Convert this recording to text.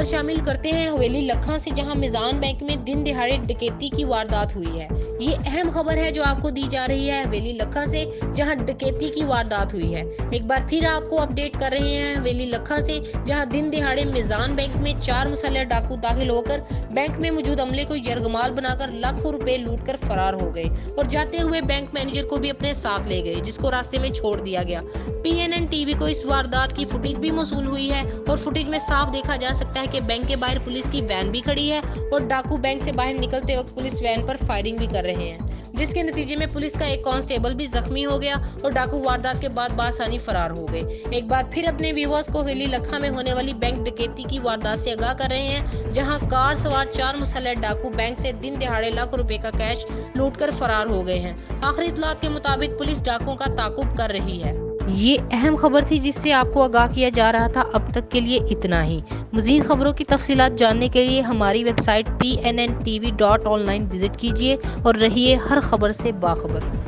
शामिल करते हैं हवेली लखा से, जहां मिजान बैंक में दिन दिहाड़े डकैती की वारदात हुई है। ये अहम खबर है जो आपको दी जा रही है हवेली लखा से, जहां डकैती की वारदात हुई है। एक बार फिर आपको अपडेट कर रहे हैं हवेली लखा से, जहां दिन दिहाड़े मिजान बैंक में 4 मुसल्लह डाकू दाखिल होकर बैंक में मौजूद अमले को यरगमाल बनाकर लाखों रुपए लूटकर फरार हो गए और जाते हुए बैंक मैनेजर को भी अपने साथ ले गए, जिसको रास्ते में छोड़ दिया गया। PNN टीवी को इस वारदात की फुटेज भी मौसूल हुई है और फुटेज में साफ देखा जा सकता है कि बैंक के बाहर पुलिस की वैन भी खड़ी है और डाकू बैंक से बाहर निकलते वक्त पुलिस वैन पर फायरिंग भी कर रहे हैं, जिसके नतीजे में पुलिस का एक कांस्टेबल भी जख्मी हो गया और डाकू वारदात के बाद बासानी फरार हो गए। एक बार फिर अपने व्यूअर्स को हवेली लखा में होने वाली बैंक डकैती की वारदात से आगाह कर रहे हैं, जहां कार सवार 4 मुसल्लह डाकू बैंक से दिन दिहाड़े लाखों रुपए का कैश लूटकर फरार हो गए हैं। आखिरी इत्तलात के मुताबिक पुलिस डाकुओं का ताकुब कर रही है। ये अहम खबर थी जिससे आपको आगाह किया जा रहा था। अब तक के लिए इतना ही। मज़ीद खबरों की तफसीलात जानने के लिए हमारी वेबसाइट pnntv.online विजिट कीजिए और रहिए हर खबर से बाखबर।